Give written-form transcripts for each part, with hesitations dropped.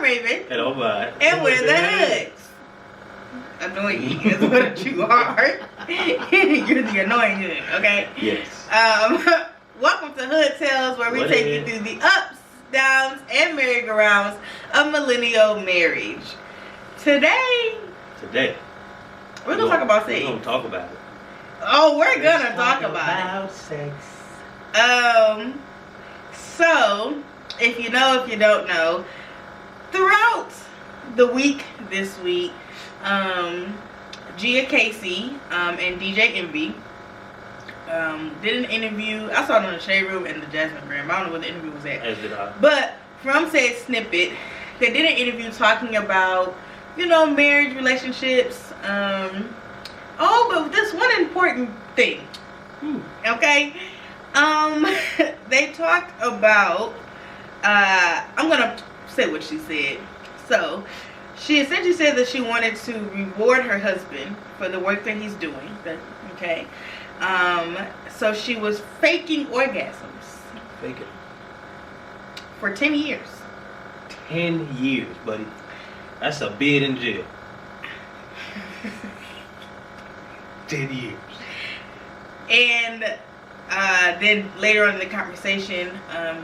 Raven. And oh my. And we're the Hoods. Annoying is what you are. You're the annoying hood, okay? Yes. Welcome to Hood Tales, where we take you through the ups, downs, and merry-go-rounds of millennial marriage. Today, we're gonna talk about sex. We're gonna talk about it. Oh, we're gonna talk about sex. So, if you know, if you don't know, throughout the week this week, Gia Casey and DJ Envy did an interview. I saw it on the Shade Room and the Jasmine Gram. I don't know where the interview was at. As did I. But from said snippet, they did an interview talking about, you know, marriage, relationships. But this one important thing. Okay? They talked about, I'm gonna say what she said. So, she essentially said that she wanted to reward her husband for the work that he's doing. Okay? So she was faking orgasms. Faking. For 10 years. 10 years, buddy. That's a bid in jail. 10 years. And then later on in the conversation,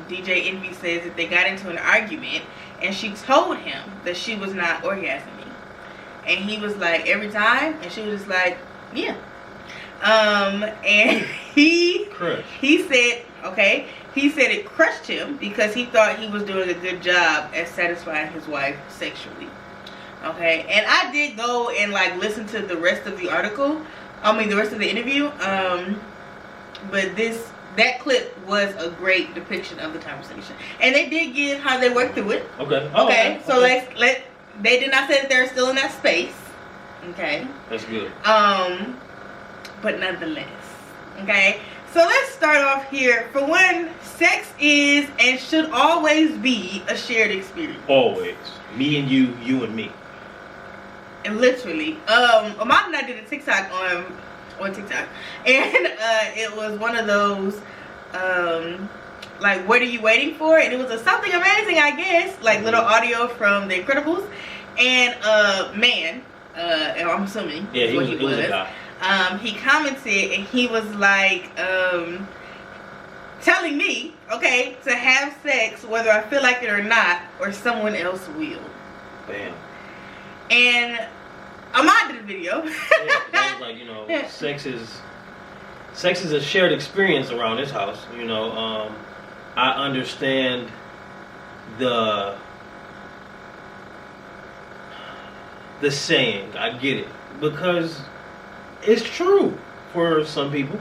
DJ Envy says that they got into an argument and she told him that she was not orgasming. And he was like, every time? And she was just like, yeah. And he said, okay, he said it crushed him because he thought he was doing a good job at satisfying his wife sexually. Okay, and I did go and like listen to the rest of the article. The rest of the interview. But that clip was a great depiction of the conversation, and they did give how they worked through it. Okay. Okay. So they did not say that they're still in that space. Okay. That's good. But nonetheless, okay. So let's start off here. For one, sex is and should always be a shared experience. Always. Me and you, you and me. And literally, Ahmaad and I did a TikTok on TikTok, and it was one of those, like, what are you waiting for? And it was a something amazing, I guess, like little audio from The Incredibles, and and I'm assuming yeah, what he was. A guy. He commented and he was like, telling me, okay, to have sex whether I feel like it or not, or someone else will. Bam. And Ahmaad did a video. Yeah, was like, you know, sex is a shared experience around this house. You know, I understand the saying. I get it because it's true for some people,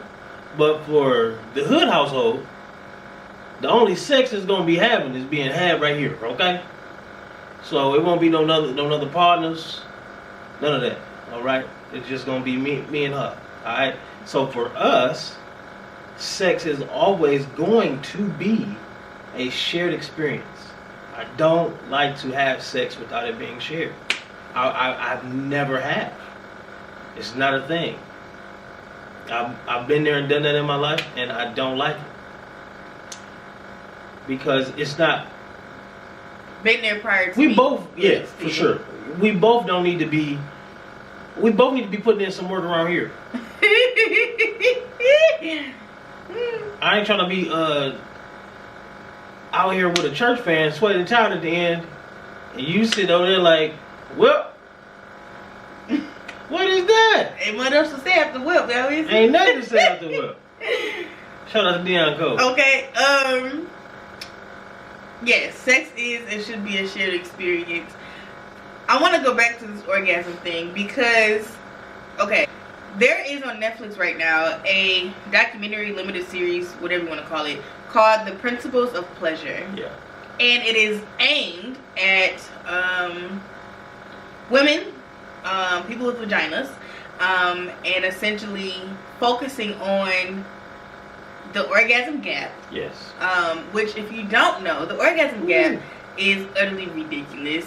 but for the Hood household, the only sex is gonna be having is being had right here. Okay. So it won't be no other partners, none of that. All right, it's just gonna be me and her. All right. So for us, sex is always going to be a shared experience. I don't like to have sex without it being shared. I've never have. It's not a thing. I've been there and done that in my life, and I don't like it because it's not. Been there prior to we both, yeah, for sure. We both need to be putting in some work around here. I ain't trying to be out here with a church fan sweating child at the end, and you sit over there like, well, what is that? Ain't what else to say after whip, yo. Ain't nothing to say after whip. Shout out to Deion Cole. Okay, yes, sex is and should be a shared experience. I want to go back to this orgasm thing because, okay, there is on Netflix right now a documentary limited series, whatever you want to call it, called The Principles of Pleasure. Yeah. And it is aimed at women, people with vaginas, and essentially focusing on the orgasm gap. Yes. Which, if you don't know, the orgasm gap is utterly ridiculous.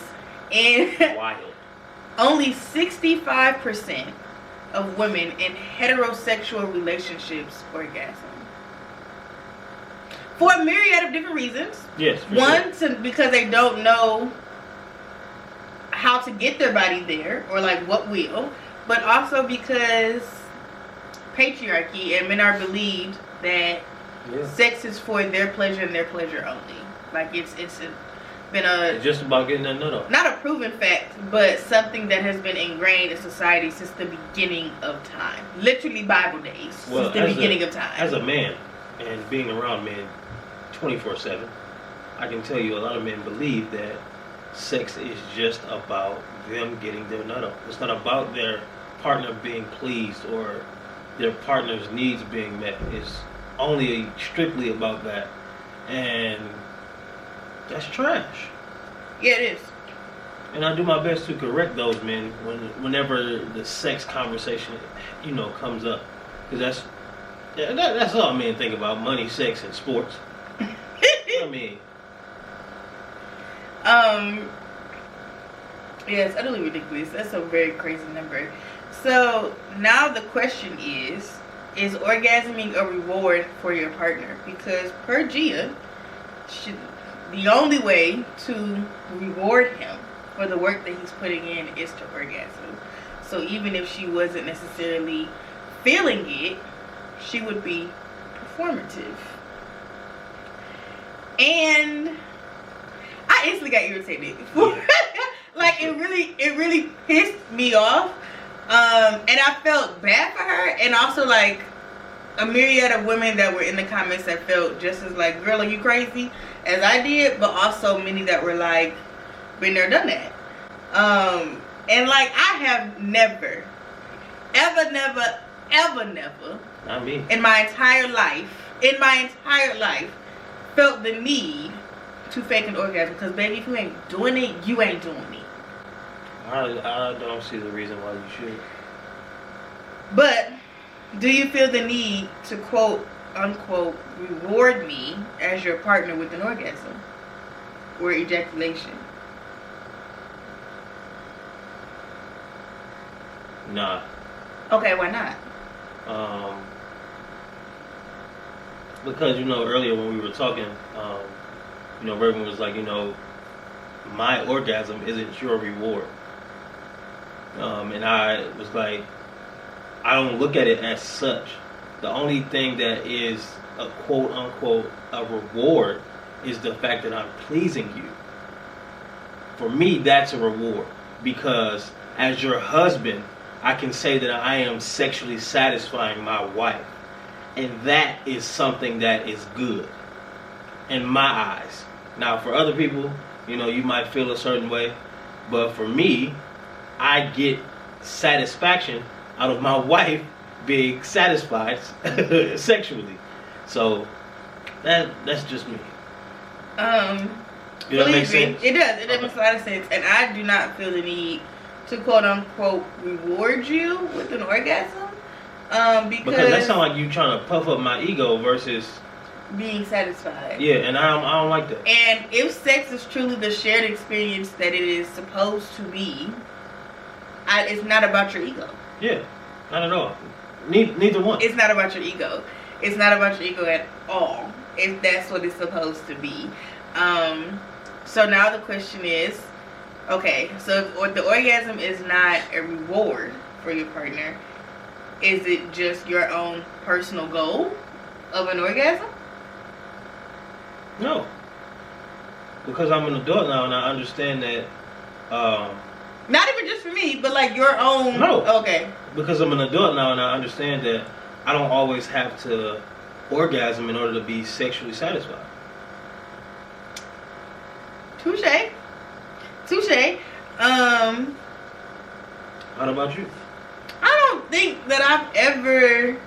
And wild. Only 65% of women in heterosexual relationships orgasm. For a myriad of different reasons. Yes. One, because they don't know how to get their body there, or like what will, but also because patriarchy, and men are believed that sex is for their pleasure and their pleasure only. Like it's been just about getting that nut off. Not a proven fact, but something that has been ingrained in society since the beginning of time. Literally Bible days, since the beginning of time. As a man, and being around men 24/7, I can tell you a lot of men believe that sex is just about them getting their nut off. It's not about their partner being pleased or their partner's needs being met. It's only strictly about that. And that's trash. Yeah, it is. And I do my best to correct those men whenever the sex conversation, comes up. Because that's all men think about: money, sex, and sports. I mean, yeah, it's utterly ridiculous. That's a very crazy number. So now the question is orgasming a reward for your partner? Because per Gia, the only way to reward him for the work that he's putting in is to orgasm. So even if she wasn't necessarily feeling it, she would be performative. And I instantly got irritated. Like it really pissed me off. And I felt bad for her, and also like a myriad of women that were in the comments that felt just as like, girl, are you crazy, as I did, but also many that were like, been there, done that. And like I have never, not me, in my entire life, felt the need to fake an orgasm. Because baby, if you ain't doing it, you ain't doing it. I don't see the reason why you should. But do you feel the need to quote unquote reward me as your partner with an orgasm or ejaculation? Nah. Okay, why not? Because earlier when we were talking, Raven was like, my orgasm isn't your reward. And I was like, I don't look at it as such. The only thing that is a quote unquote a reward is the fact that I'm pleasing you. For me, that's a reward, because as your husband, I can say that I am sexually satisfying my wife, and that is something that is good in my eyes. Now, for other people, you might feel a certain way, but for me, I get satisfaction out of my wife being satisfied sexually. So that's just me. Does that make sense? It does. It makes a lot of sense. And I do not feel the need to quote unquote reward you with an orgasm. Because that sounds like you trying to puff up my ego versus being satisfied. Yeah, and I don't like that. And if sex is truly the shared experience that it is supposed to be, it's not about your ego. Yeah, not at all. Neither one. It's not about your ego. It's not about your ego at all, if that's what it's supposed to be. So now the question is, okay, so if the orgasm is not a reward for your partner, is it just your own personal goal of an orgasm? No. Because I'm an adult now and I understand that not even just for me, but like your own. No. Okay. Because I'm an adult now and I understand that I don't always have to orgasm in order to be sexually satisfied. Touche. How about you? I don't think that I've ever.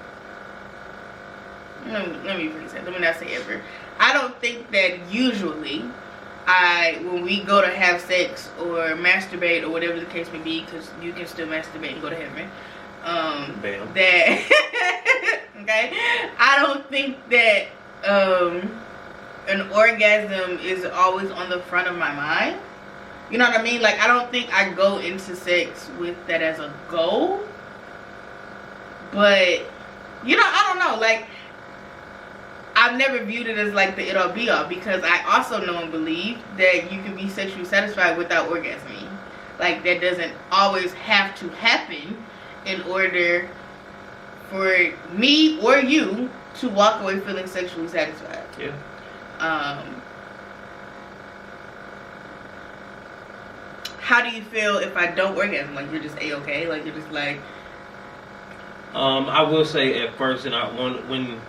Let me rephrase that. Let me not say ever. I don't think that usually when we go to have sex or masturbate or whatever the case may be, because you can still masturbate and go to heaven. Bam. That okay. I don't think that an orgasm is always on the front of my mind. You know what I mean? Like, I don't think I go into sex with that as a goal. But, I don't know. Like, I've never viewed it as like the it-all be-all, because I also know and believe that you can be sexually satisfied without orgasming. Like, that doesn't always have to happen in order for me or you to walk away feeling sexually satisfied. Yeah. How do you feel if I don't orgasm? Like, you're just A-okay? Like, you're just like... I will say at first, and when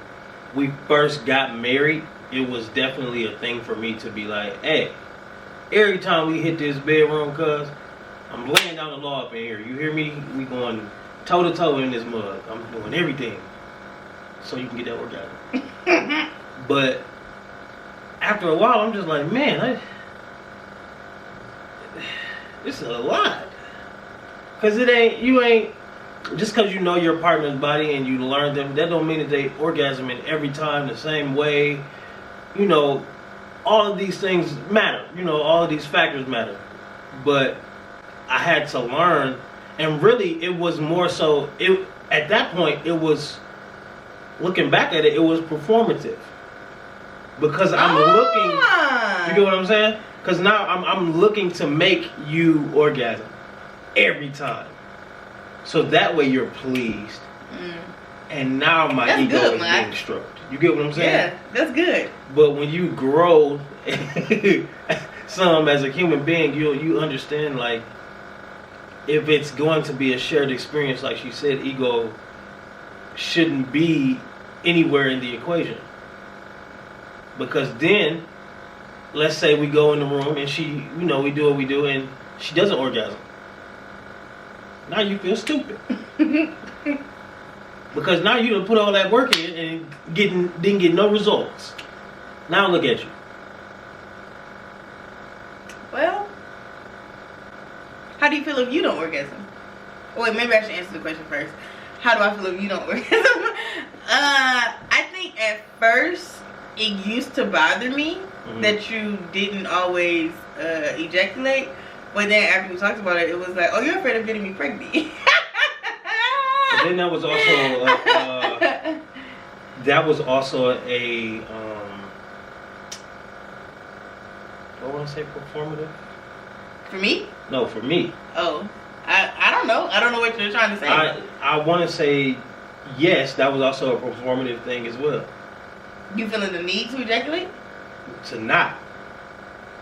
we first got married, it was definitely a thing for me to be like, hey, every time we hit this bedroom, cuz, I'm laying down the law up in here. You hear me? We going toe to toe in this mug. I'm doing everything so you can get that orgasm. But after a while, I'm just like, man, this is a lot. Cause you ain't just cause you know your partner's body and you learn them. That don't mean that they orgasm in every time the same way. You know, all of these things matter. You know, all of these factors matter. But I had to learn, and really, it was more so. At that point, it was looking back at it. It was performative because I'm looking. You get what I'm saying? Because now I'm looking to make you orgasm every time, so that way you're pleased, and now my ego is being stroked. You get what I'm saying? Yeah, that's good. But when you grow some as a human being, you understand, like, if it's going to be a shared experience, like she said, ego shouldn't be anywhere in the equation. Because then, let's say we go in the room and she, we do what we do and she doesn't orgasm. Now you feel stupid. Because now you done put all that work in and didn't get no results. Now look at you. Well, how do you feel if you don't orgasm? Oh, wait, maybe I should answer the question first. How do I feel if you don't orgasm? I think at first it used to bother me that you didn't always ejaculate. But then after we talked about it, it was like, oh, you're afraid of getting me pregnant. And then that was also a what want to say, performative? For me? No, for me. Oh, I don't know. I don't know what you're trying to say. I want to say yes. That was also a performative thing as well. You feeling the need to ejaculate?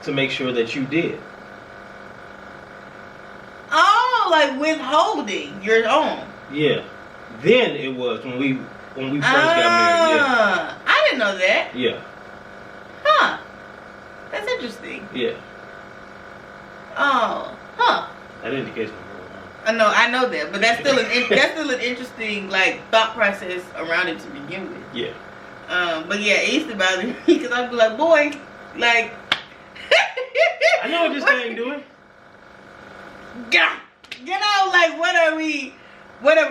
To make sure that you did. Oh, like withholding your own. Yeah. Then it was when we first got married. Yeah. I didn't know that. Yeah. Huh. That's interesting. Yeah. Oh. Huh. That ain't the case no more. I know that, but that's still an interesting thought process around it to begin with. Yeah. But yeah, it used to bother me because I'd be like, boy, like. I know what this thing doing. God, what are we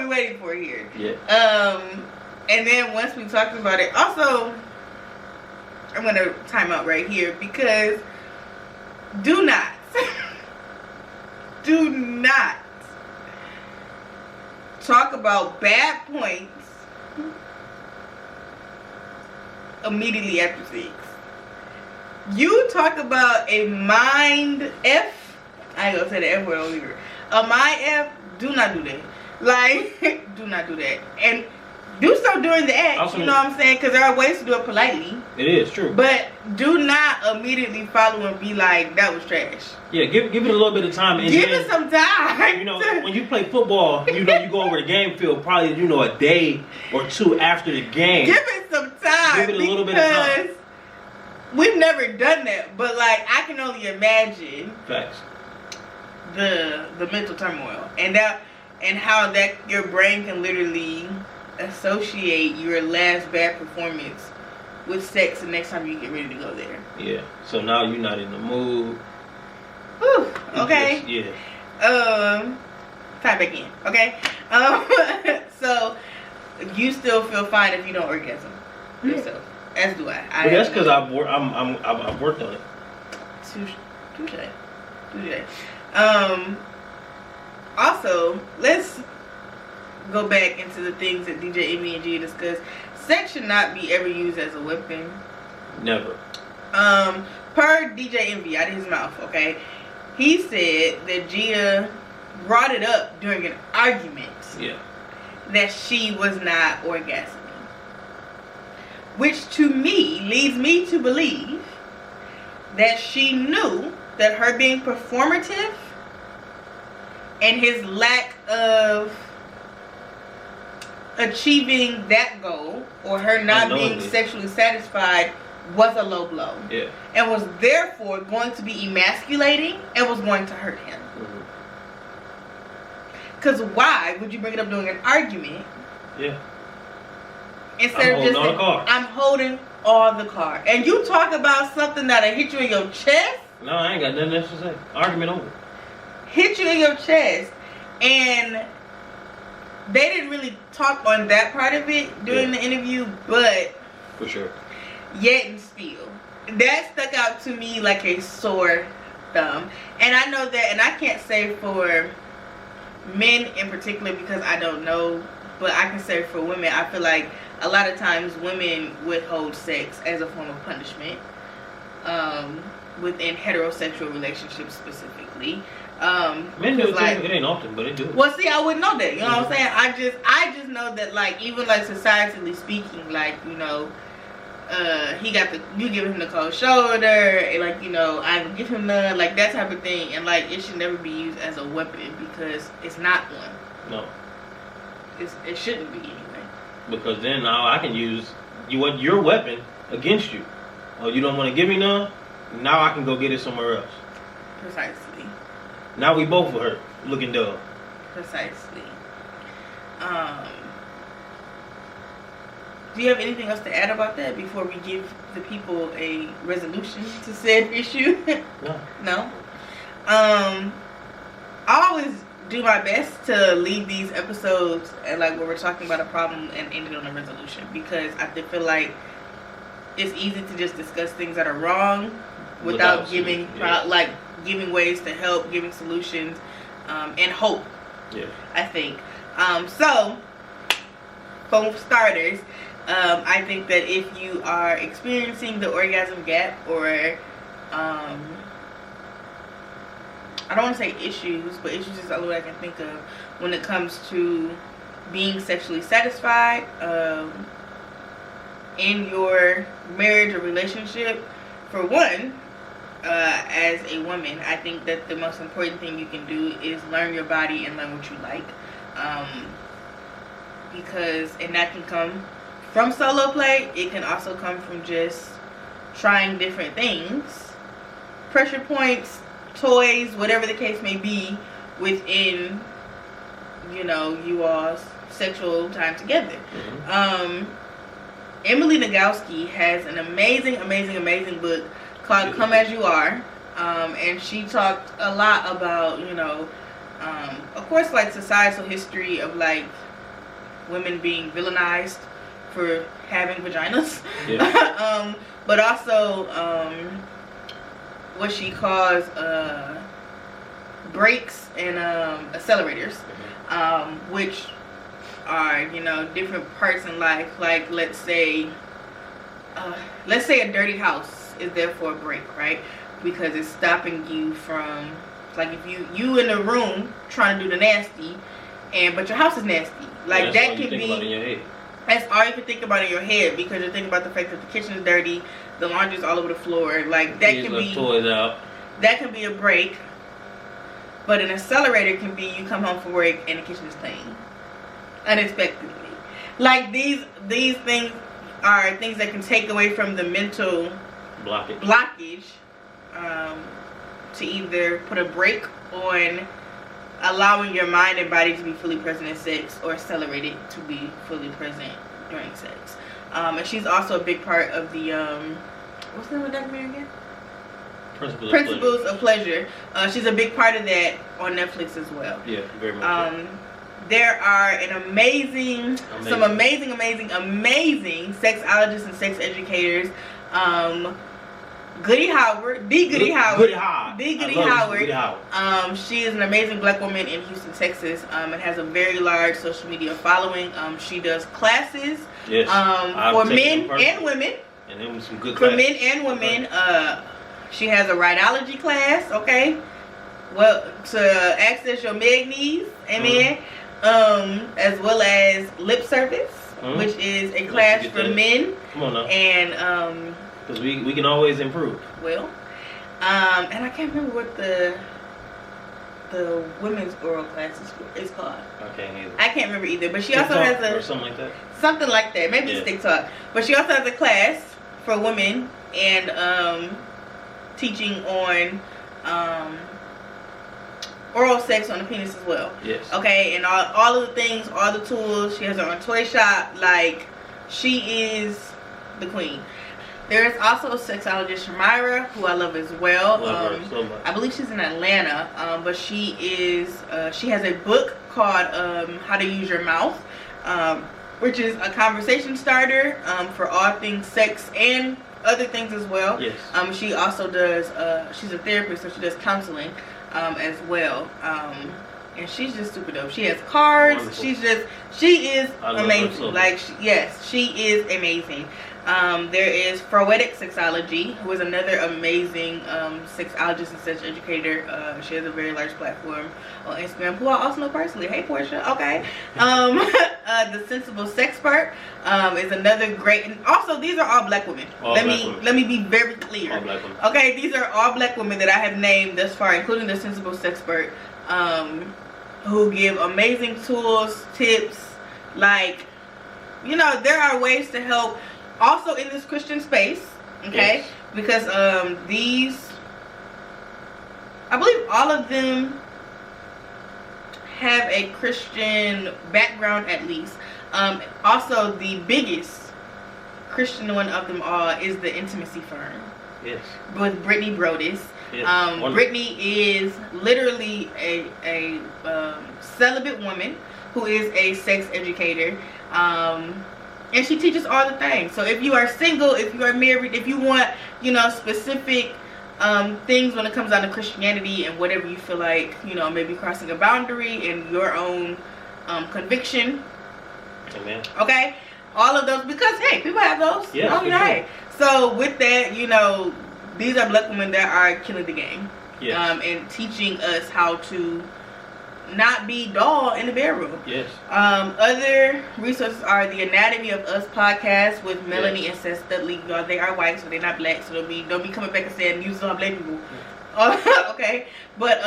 waiting for here? Yeah. And then once we talked about it, also, I'm gonna time out right here because do not talk about bad points immediately after sex. You talk about a mind F. I ain't gonna say the F word on here. A mind F. Do not do that. Like, do not do that. And do so during the act. Also, you know what I'm saying? Because there are ways to do it politely. It is true. But do not immediately follow and be like, that was trash. Yeah, give it a little bit of time. And give it some time. You know, when you play football, you go over the game field probably, a day or two after the game. Give it some time. Give it a little bit of time. We've never done that, but I can only imagine. Facts. The mental turmoil and how that your brain can literally associate your last bad performance with sex the next time you get ready to go there. Yeah. So now you're not in the mood. Whew, okay. Yeah. Time back in. Okay. So you still feel fine if you don't orgasm yourself, as do I. But that's because I've worked on it. Touche. Also, let's go back into the things that DJ Amy and G discussed. Sex should not be ever used as a weapon. Never. Per DJ Envy, out of his mouth, okay? he said that Gia brought it up during an argument. Yeah. That she was not orgasming. Which to me leads me to believe that she knew that her being performative and his lack of achieving that goal, or her not being sexually satisfied, was a low blow. Yeah. And was therefore going to be emasculating and was going to hurt him. Because why would you bring it up during an argument? Yeah. Instead of just saying, I'm holding all the cards. And you talk about something that'll hit you in your chest. No, I ain't got nothing else to say. Argument over. Hit you in your chest. And they didn't really talk on that part of it during the interview, but for sure. Yet and still, that stuck out to me like a sore thumb. And I know that, and I can't say for men in particular because I don't know, but I can say for women, I feel like a lot of times women withhold sex as a form of punishment within heterosexual relationships specifically. Men do it too. It ain't often, but it do. Well, see, I wouldn't know that. You know what I'm saying? I just know that, like, even like societally speaking, like, you know, you give him the cold shoulder, and, like, you know, I give him none, like that type of thing, and like it should never be used as a weapon because it's not one. No. It shouldn't be anyway. Because then now I can use your weapon against you. Oh, you don't want to give me none? Now I can go get it somewhere else. Precisely. Now we both are hurt, looking dumb. Precisely. Do you have anything else to add about that before we give the people a resolution to said issue? No. No? I always do my best to leave these episodes at, like, where we're talking about a problem and end it on a resolution, because I feel like it's easy to just discuss things that are wrong without giving giving ways to help, giving solutions, and hope. Yeah. I think. So, for starters, I think that if you are experiencing the orgasm gap, or I don't want to say issues, but issues is the only way I can think of when it comes to being sexually satisfied in your marriage or relationship. For one, as a woman, I think that the most important thing you can do is learn your body and learn what you like, and that can come from solo play. It can also come from just trying different things, pressure points, toys, whatever the case may be, within, you know, you all's sexual time together. Emily Nagoski has an amazing book called Come As You Are, and she talked a lot about, you know, of course, like, societal history of, like, women being villainized for having vaginas, but also what she calls brakes and accelerators, which are, you know, different parts in life. Like, let's say a dirty house is therefore a brake, right? Because it's stopping you from, like, if you in the room trying to do the nasty, but your house is nasty, like, that can be. That's all you can think about in your head, because you're thinking about the fact that the kitchen is dirty, the laundry's all over the floor. Like, that can be toys out. That can be a break. But an accelerator can be you come home from work and the kitchen is clean unexpectedly. Like, these things are things that can take away from the mental blockage to either put a break on allowing your mind and body to be fully present in sex, or accelerate it to be fully present during sex. And she's also a big part of the what's the name of that documentary again? Principles of Pleasure. She's a big part of that on Netflix as well. Yeah, very much. There are some amazing sexologists and sex educators. Goody Howard. She is an amazing black woman in Houston, Texas, and has a very large social media following. She does classes for men and women. And them some good classes. For men and women. She has a rhinology class, okay? well, to access your meg needs, amen. As well as lip service, which is a class for men. Come on now. And because we can always improve. Well, and I can't remember what the women's oral class is called. I can't remember either. But she TikTok also has or something like that. Something like that. Maybe it's TikTok. But she also has a class for women and teaching on oral sex on the penis as well. Yes. Okay, and all of the things, all the tools. She has her own toy shop. Like, she is the queen. There is also a sexologist, Shamira, who I love as well. Love her so much. I believe she's in Atlanta, but she has a book called How to Use Your Mouth, which is a conversation starter for all things sex and other things as well. Yes. She also does, she's a therapist, so she does counseling as well. And she's just super dope. She has cards. Wonderful. She is amazing. So like, she is amazing. There is Froetic Sexology, who is another amazing sexologist and sex educator. She has a very large platform on Instagram, who I also know personally. Hey, Portia. Okay. The Sensible Sexpert is another great. And also, these are all black women. Let me be very clear. All black women. Okay, these are all black women that I have named thus far, including the Sensible Sexpert, who give amazing tools, tips. Like, you know, there are ways to help. Also in this Christian space, okay, yes. Because these, I believe all of them have a Christian background at least. Also, the biggest Christian one of them all is the Intimacy Firm. Yes. With Brittany Brodus. Yes. Brittany is literally a celibate woman who is a sex educator. And she teaches all the things. So if you are single, if you are married, if you want, you know, specific things when it comes down to Christianity and whatever you feel like, you know, maybe crossing a boundary in your own conviction. Amen. Okay? All of those, because, hey, people have those. Yeah, okay. Sure. So with that, you know, these are black women that are killing the game. Yes. And teaching us how to not be dull in the bedroom. Yes. Other resources are the Anatomy of Us podcast with Melanie and Seth Studley. They are white, so they're not black. So don't be coming back and saying use all black people. Okay, but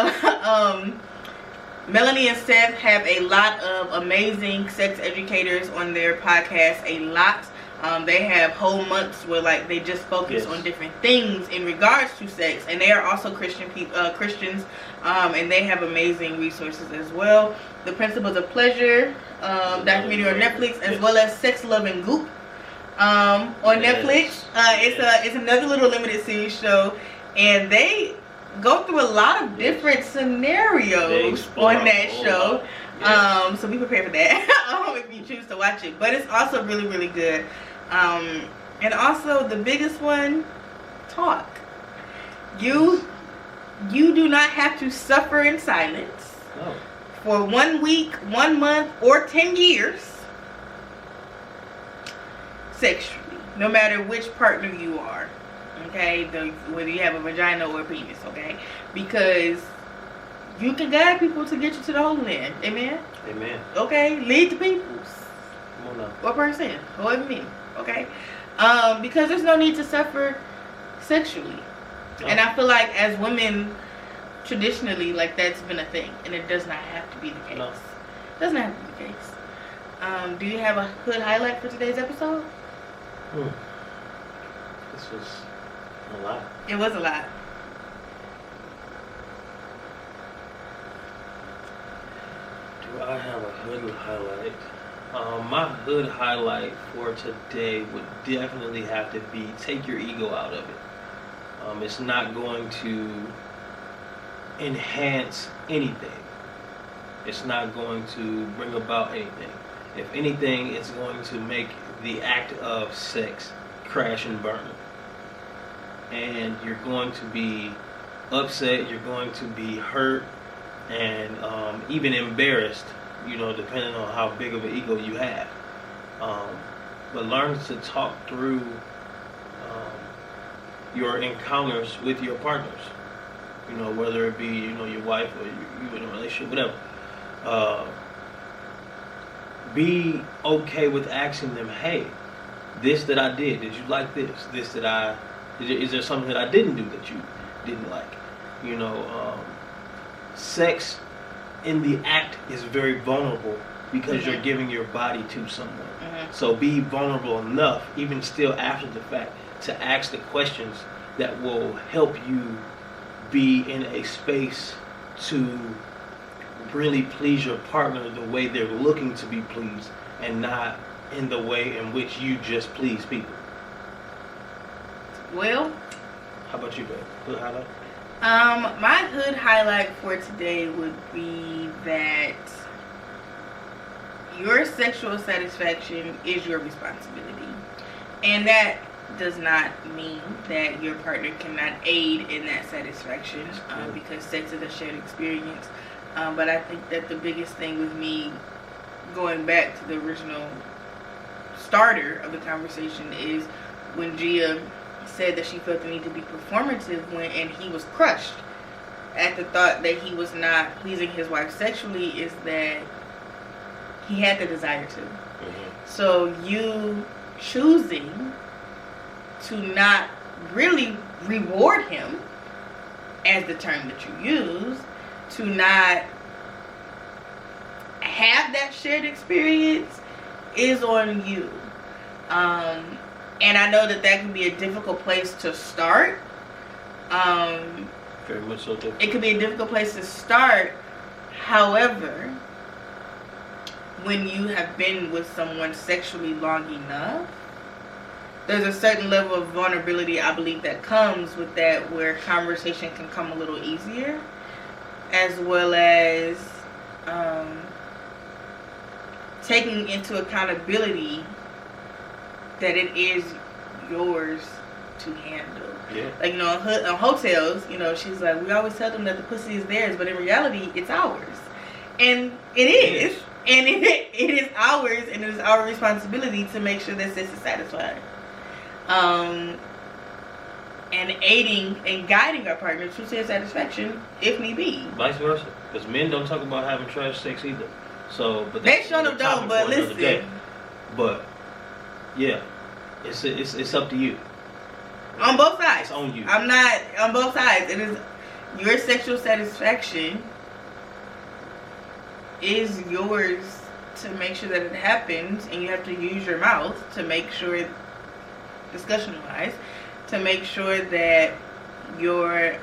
Melanie and Seth have a lot of amazing sex educators on their podcast. A lot. They have whole months where like they just focus on different things in regards to sex, and they are also Christians, and they have amazing resources as well. The Principles of Pleasure documentary on Netflix, as well as Sex, Love, and Goop on Netflix. It's another little limited series show, and they go through a lot of different scenarios on that show. So be prepared for that if you choose to watch it. But it's also really, really good. And also the biggest one, talk. You do not have to suffer in silence for 1 week, 1 month, or 10 years sexually, no matter which partner you are. Okay, whether you have a vagina or a penis. Okay, because you can guide people to get you to the Holy Land. Amen? Amen. Okay? Lead the peoples. Come on now. Or person. However me. Okay? Because there's no need to suffer sexually. No. And I feel like as women, traditionally, like that's been a thing. And it does not have to be the case. No. It doesn't have to be the case. Do you have a hood highlight for today's episode? This was a lot. It was a lot. I have a hood highlight. My hood highlight for today would definitely have to be take your ego out of it. It's not going to enhance anything. It's not going to bring about anything. If anything, it's going to make the act of sex crash and burn. And you're going to be upset, you're going to be hurt, and even embarrassed, you know, depending on how big of an ego you have. But learn to talk through your encounters with your partners. You know, whether it be, you know, your wife or you in a relationship, whatever. Be okay with asking them, hey, this that I did you like this? Is there something that I didn't do that you didn't like? You know, sex in the act is very vulnerable because you're giving your body to someone. So be vulnerable enough, even still after the fact, to ask the questions that will help you be in a space to really please your partner the way they're looking to be pleased, and not in the way in which you just please people. Well, how about you, babe? Hood highlight? My hood highlight for today would be that your sexual satisfaction is your responsibility. And that does not mean that your partner cannot aid in that satisfaction, because sex is a shared experience. But I think that the biggest thing with me, going back to the original starter of the conversation, is when Gia said that she felt the need to be performative and he was crushed at the thought that he was not pleasing his wife sexually, is that he had the desire to. So you choosing to not really reward him, as the term that you use, to not have that shared experience, is on you. And I know that can be a difficult place to start. Very much so. It could be a difficult place to start. However, when you have been with someone sexually long enough, there's a certain level of vulnerability, I believe, that comes with that, where conversation can come a little easier, as well as taking into accountability that it is yours to handle. Yeah. Like, you know, on hotels, you know, she's like, we always tell them that the pussy is theirs, but in reality, it's ours. And it is. And it is ours, and it is our responsibility to make sure that sis is satisfied. And aiding and guiding our partner to their satisfaction, if need be. Vice versa. Because men don't talk about having trash sex either. So, but they sure don't, but listen. But, yeah. It's up to you. On both sides. It's on you. I'm not on both sides. It is your sexual satisfaction is yours to make sure that it happens, and you have to use your mouth to make sure, discussion wise, to make sure that your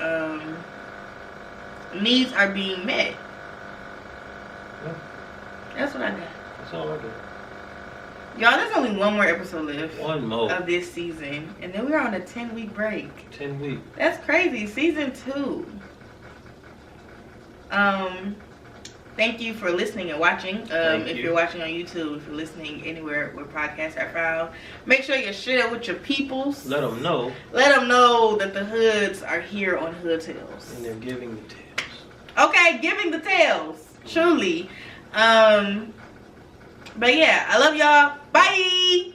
needs are being met. Yeah. That's what I got. That's all I got. Y'all, there's only one more episode left. One more. Of this season. And then we're on a 10-week break. 10 weeks. That's crazy. Season 2. Thank you for listening and watching. If you're watching on YouTube, if you're listening anywhere where podcasts are found, make sure you share with your peoples. Let them know. Let them know that the hoods are here on Hood Tales. And they're giving the tales. Okay, giving the tales. Truly. But yeah, I love y'all. Bye.